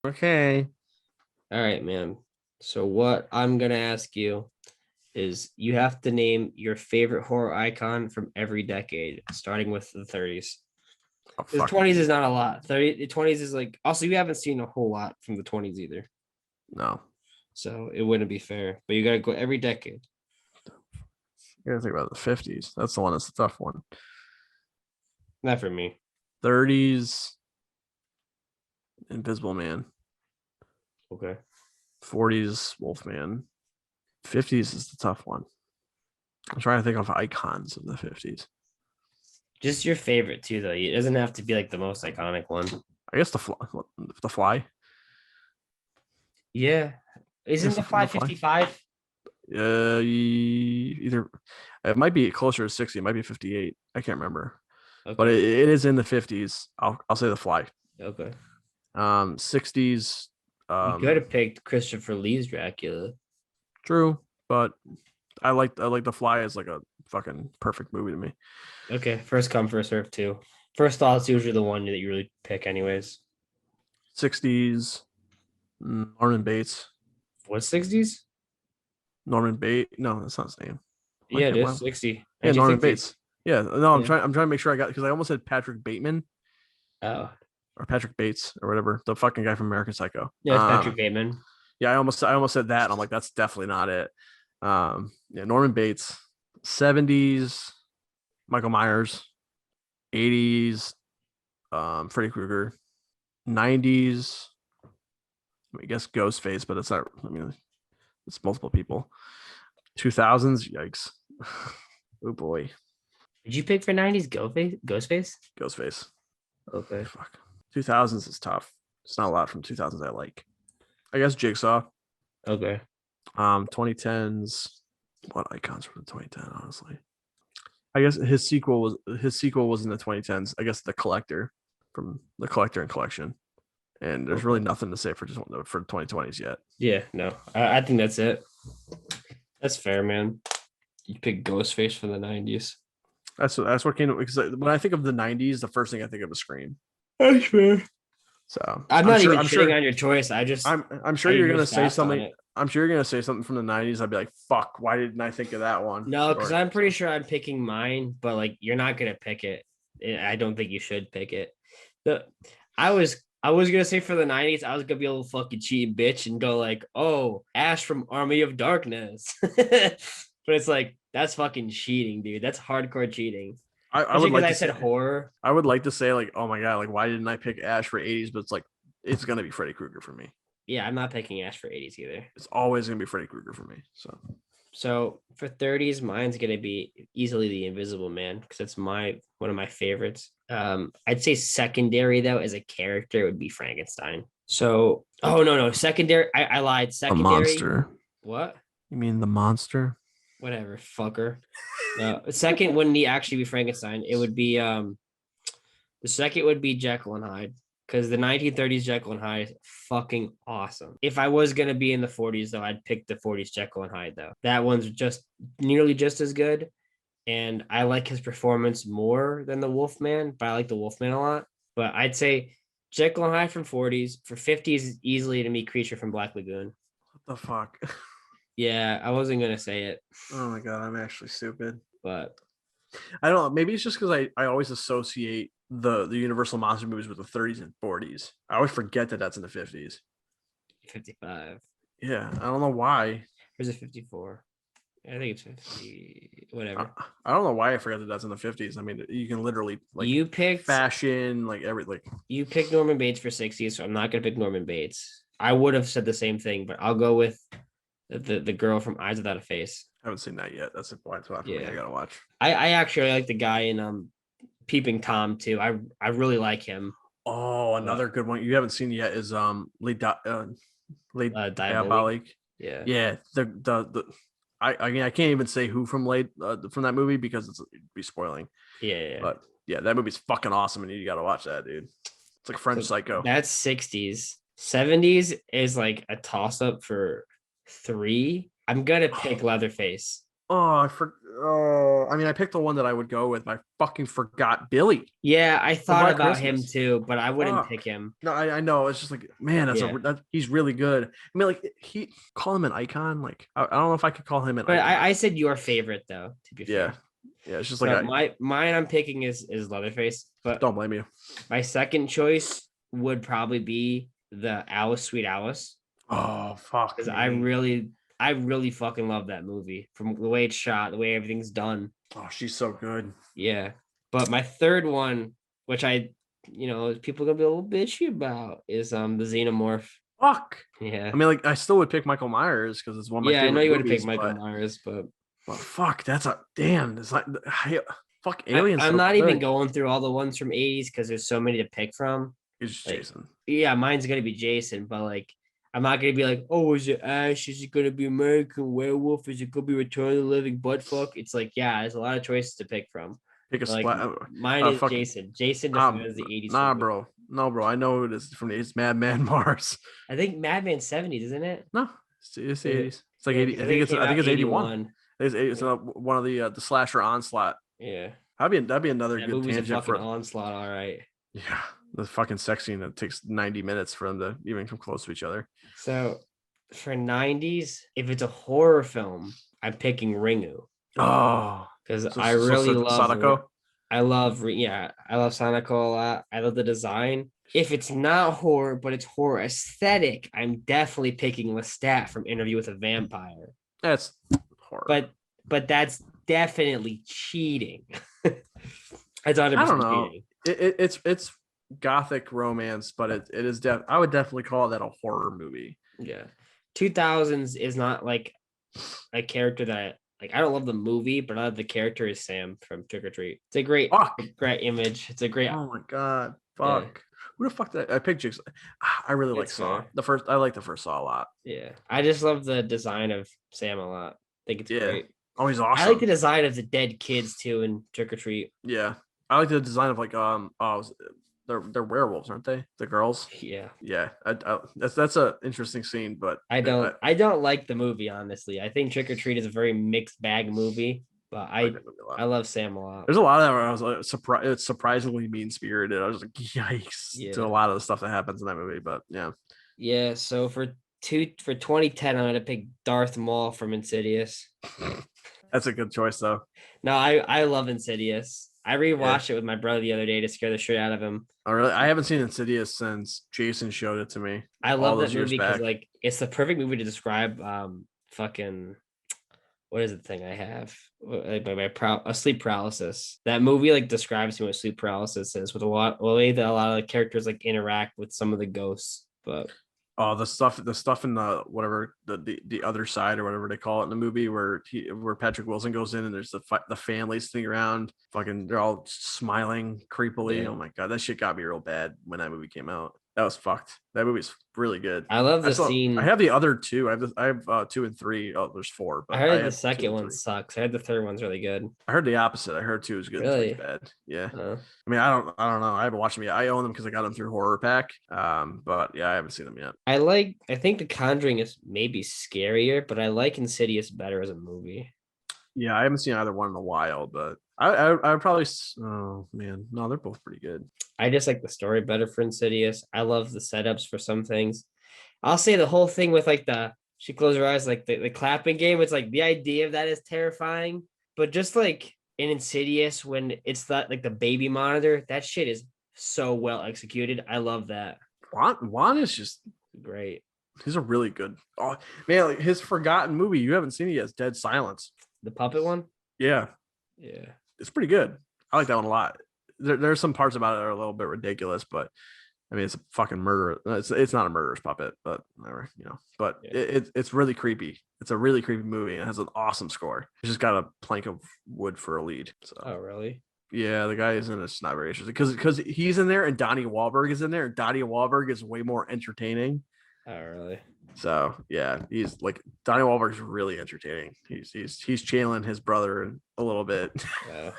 Okay. All right, man. So what I'm gonna ask you is you have to name your favorite horror icon from every decade, starting with the 30s. Oh, The fuck. 20s is not a lot. The 20s is like also you haven't seen a whole lot from the 20s either. No. So it wouldn't be fair. But you gotta go every decade. You gotta think about the 50s. That's the one that's the tough one. Not for me. 30s, Invisible Man. Okay. 40s, Wolfman. 50s is the tough one. I'm trying to think of icons of the 50s. Just your favorite too, though. It doesn't have to be like the most iconic one. I guess the fly. Yeah. I Isn't guess the the fly fly. 55? Either it might be closer to 60. It might be 58. I can't remember, but Okay. it is in the 50s. I'll say the fly. Okay. 60s. You could Um, have picked Christopher Lee's Dracula. True, but I like the fly as like a fucking perfect movie to me. Okay. First come, first serve too. First thought's usually the one that you really pick, anyways. 60s. Norman Bates. What 60s? Norman Bates. No, that's not his name. Why Yeah, it can't why? is 60. Yeah, Norman 1960s. Bates. Yeah, no, I'm Yeah. trying. I'm trying to make sure I got because I almost said Patrick Bateman Oh. or Patrick Bates or whatever, the fucking guy from American Psycho. Yeah, it's Patrick Bateman. Yeah, I almost said that. And I'm like, that's definitely not it. Yeah, Norman Bates. 70s, Michael Myers. 80s, Freddy Krueger. 90s, I guess Ghostface, but it's not. I mean, it's multiple people. 2000s, yikes. Oh boy, Did you pick for 90s Ghostface? Ghostface. Okay. Fuck. 2000s is tough. It's not a lot from 2000s I like. I guess Jigsaw. Okay. 2010s. What icons from the 2010? Honestly, I guess his sequel was in the 2010s. I guess the Collector from the Collector and Collection. And there's really Okay. nothing to say for 2020s yet. Yeah, no. I think that's it. That's fair, man. You pick Ghostface for the 90s. That's what came because when I think of the 90s, the first thing I think of is Scream. That's fair. So I'm I'm not sure even I'm shitting sure on your choice. I'm sure I you're gonna just say passed on something. it. I'm sure you're gonna say something from the 90s. I'd be like, fuck, why didn't I think of that one? No, because Or I'm pretty so sure I'm picking mine, but like you're not gonna pick it. I don't think you should pick it. The I was gonna say for the 90s, I was gonna be a little fucking cheating bitch and go like, oh, Ash from Army of Darkness. But it's like that's fucking cheating, dude. That's hardcore cheating. I Especially would because like I to said say horror. I would like to say like, oh my god, like why didn't I pick Ash for 80s? But it's like it's gonna be Freddy Krueger for me. Yeah, I'm not picking Ash for 80s either. It's always gonna be Freddy Krueger for me. So So for 30s, mine's gonna be easily the Invisible Man because it's my one of my favorites. I'd say secondary though as a character would be Frankenstein. So oh no, secondary. I lied. a Secondary. monster. What? You mean the monster? Whatever, fucker. No, second wouldn't actually be Frankenstein. It would be the second would be Jekyll and Hyde because the 1930s Jekyll and Hyde is fucking awesome. If I was gonna be in the 40s though, I'd pick the 40s Jekyll and Hyde though. That one's just nearly just as good, and I like his performance more than the Wolfman, but I like the Wolfman a lot. But I'd say Jekyll and Hyde from 40s for 50s easily to me Creature from Black Lagoon. What the fuck? Yeah, I wasn't gonna say it, Oh my god, I'm actually stupid. but I don't know. Maybe it's just because I always associate the Universal monster movies with the 30s and 40s. I always forget that that's in the 50s. 55. Yeah, I don't know why. Or is it 54? I think it's 50. I, Whatever. I don't know why I forgot that that's in the 50s. I mean, you can literally like You picked fashion, like every like. you picked Norman Bates for 60, so I'm not gonna pick Norman Bates. I would have said the same thing, but I'll go with the girl from Eyes Without a Face. I haven't seen that yet. That's a blind spot for me. I Yeah. gotta watch. I actually like the guy in Peeping Tom too. I really like him. Oh, But another good one you haven't seen yet is Late Diabolique. Diabolique. Yeah. Yeah, the I mean I can't even say who from that movie because it'd be spoiling. Yeah. But yeah, that movie's fucking awesome, and you got to watch that, dude. It's like French So Psycho. that's 60s. 70s is like a toss-up for three. I'm gonna pick Leatherface. I mean, I picked the one that I would go with. I fucking forgot Billy Yeah, I from thought Black about him Christmas. too, but I wouldn't pick Fuck. him. No, I know. It's just like, man, Yeah. he's really good. I mean, like he call him an icon. Like I don't know if I could call him an But icon. I said your favorite though, to be Yeah, fair. yeah. It's just like So I mine I'm picking is Leatherface, but don't blame you. my second choice would probably be the Alice Sweet Alice. Oh fuck Because me. I really fucking love that movie from the way it's shot, the way everything's done. Oh, she's so good. Yeah. But my third one, which people are gonna be a little bitchy about, is the Xenomorph. Fuck. Yeah. I mean, like I still would pick Michael Myers because it's one of my Yeah, I know favorite you would have picked movies. Michael Myers, but But fuck, that's a damn. It's like fuck, Alien's I'm so not even good. going through all the ones from 80s because there's so many to pick from. It's Like, Jason. yeah, mine's gonna be Jason, but like I'm not gonna be like, oh, is it Ash? Is it gonna be American Werewolf? Is it gonna be Return of the Living Butt Fuck? It's like, yeah, there's a lot of choices to pick from. Pick a But like splat. mine is Fucking Jason. Jason nah, defines the 80s for nah, me. bro. No, bro. I know it is from the it's Madman Mars. I think Madman 70s, isn't it? No, it's the Is it? 80s. It's like Yeah, 80. because I think it came I think out it's 81. 81. It's one of the slasher onslaught. Yeah. That'd be another That good movie's a tangent fucking for onslaught, all right. yeah the fucking sex scene that takes 90 minutes for them to even come close to each other. So for 90s, if it's a horror film, I'm picking Ringu. Oh, Because I really love Sadako. I love Sonic a lot. I love the design. If it's not horror, but it's horror aesthetic, I'm definitely picking Lestat from Interview with a Vampire. That's horror. But that's definitely cheating. That's I don't 100% know. cheating. It's gothic romance, but it is I would definitely call that a horror movie. Yeah. 2000s is not like a character that like I don't love the movie, but I love the character is Sam from Trick or Treat. It's a Fuck. great image. It's a great Oh my god. yeah. Fuck. Who the fuck that I picked Jigsaw. I really like It's Saw. fair. I like the first Saw a lot. Yeah. I just love the design of Sam a lot. I think it's Yeah. great. Oh, he's I like the awesome. design of the dead kids too in Trick or Treat. Yeah. I like the design of like they're werewolves, aren't they? The girls. Yeah. Yeah. That's a interesting scene, but I don't like the movie, honestly. I think Trick or Treat is a very mixed bag movie, but I like that movie a lot. I love Sam a lot. There's a lot of that where I was like surprised. It's surprisingly mean spirited. I was like, yikes to a Yeah. lot of the stuff that happens in that movie. But yeah, Yeah. So for 2010, I'm gonna pick Darth Maul from Insidious. that's a good choice though. No, I love Insidious. I Yeah. rewatched it with my brother the other day to scare the shit out of him. I haven't seen Insidious since Jason showed it to me. I all love that those years movie because back. like it's the perfect movie to describe fucking what is the thing I have like a sleep paralysis. That movie like describes me what sleep paralysis is with the way that a lot of the characters like interact with some of the ghosts. But Oh, the stuff in the whatever the other side or whatever they call it in the movie where Patrick Wilson goes in and there's the family sitting around, fucking they're all smiling creepily. yeah, Oh my god, that shit got me real bad when that movie came out. That was fucked. That movie's really good. I love the I scene. have the other two. I have 2 and 3. Oh, there's 4, I but I heard the have two second and one three. sucks. I heard the third one's really good. I heard the opposite. I heard 2 is good and 3 is Really? bad. Yeah. Uh, I mean, I don't know. I haven't watched them yet. I own them because I got them through Horror Pack. But yeah, I haven't seen them yet. I think The Conjuring is maybe scarier, but I like Insidious better as a movie. Yeah, I haven't seen either one in a while, but I would probably. Oh man, no, they're both pretty good. I just like the story better for Insidious. I love the setups for some things. I'll say the whole thing with like she closed her eyes, like the clapping game. It's like the idea of that is terrifying, but just like in Insidious, when it's that like the baby monitor, that shit is so well executed. I love that. Juan is just Great. he's a really good. Oh man, like his forgotten movie you haven't seen it yet. Dead Silence. The puppet one? Yeah, Yeah. it's pretty good. I like that one a lot. There's some parts about it that are a little bit ridiculous, but I mean, it's a fucking murder. It's not a murderous puppet, but whatever, you know. But Yeah. it's really creepy. It's a really creepy movie. And it has an awesome score. It's just got a plank of wood for a lead. So Oh, really? yeah, the guy is in it's not very interesting because he's in there and Donnie Wahlberg is in there and Donnie Wahlberg is way more entertaining. Oh, really? So yeah, he's like Donnie Wahlberg's really entertaining. He's channeling his brother a little bit. Oh,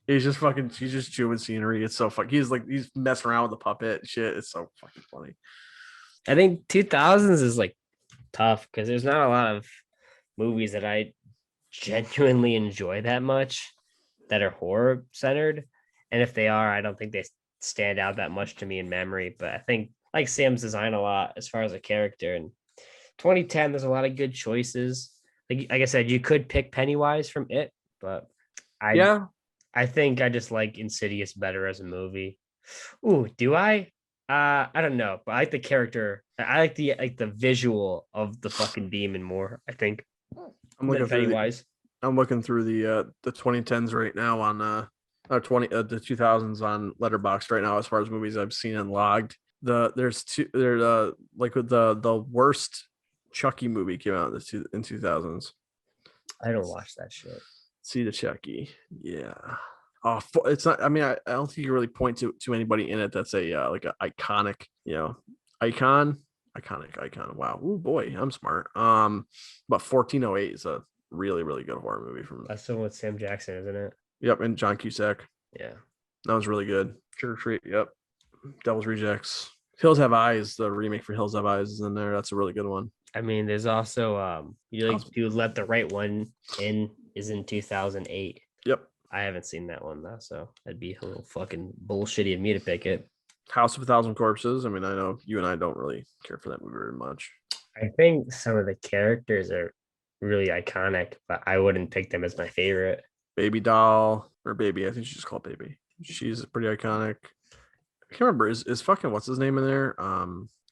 He's just chewing scenery. It's so fun. He's messing around with the puppet shit. It's so fucking funny. I think 2000s is like tough because there's not a lot of movies that I genuinely enjoy that much that are horror centered. And if they are, I don't think they stand out that much to me in memory. But I think like Sam's design a lot as far as a character. And 2010, there's a lot of good choices. Like I said, you could pick Pennywise from it, but I Yeah, I think I just like Insidious better as a movie. Ooh, do I? I don't know, but I like the character. I like the visual of the fucking demon more, I think, I'm than looking through the Pennywise. I'm looking through the 2010s right now on the 2000s on Letterboxd right now as far as movies I've seen and logged. There's like with the worst Chucky movie came out in 2000s. I don't watch that shit. See the Chucky. Yeah. Oh, it's not. I mean, I don't think you can really point to anybody in it that's a like an iconic, icon, iconic icon. Wow. Oh boy, I'm smart. But 1408 is a really really good horror movie from. That's the one with Sam Jackson, isn't it? Yep, and John Cusack. Yeah. That was really good. Trick or Treat. Yep. Devil's Rejects. Hills Have Eyes. The remake for Hills Have Eyes is in there. That's a really good one. I mean, there's also you like to let the right one in is in 2008. Yep. I haven't seen that one though, so that'd be a little fucking bullshitty of me to pick it. House of a Thousand Corpses. I mean, I know you and I don't really care for that movie very much. I think some of the characters are really iconic, but I wouldn't pick them as my favorite. Baby Doll or Baby. I think she's called Baby. She's pretty iconic. I can't remember. Is fucking what's his name in there?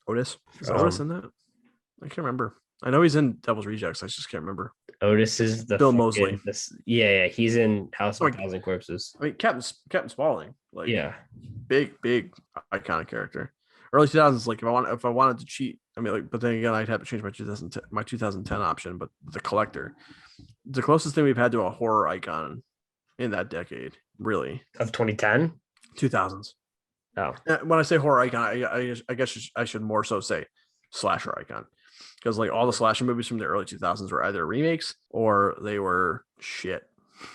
Otis. Is Otis in that? I can't remember. I know he's in Devil's Rejects. I just can't remember. Otis is the Bill Moseley. Yeah, he's in House of a Thousand Corpses. I mean, Captain Spaulding. Like, yeah, big iconic character. Early 2000s. Like, if I wanted to cheat, I mean, like, but then again, I'd have to change my 2010 option. But the Collector, the closest thing we've had to a horror icon in that decade, really. Of 2010, 2000s. Oh, When I say horror icon, I guess I should more so say slasher icon, because like all the slasher movies from the early 2000s were either remakes or they were shit.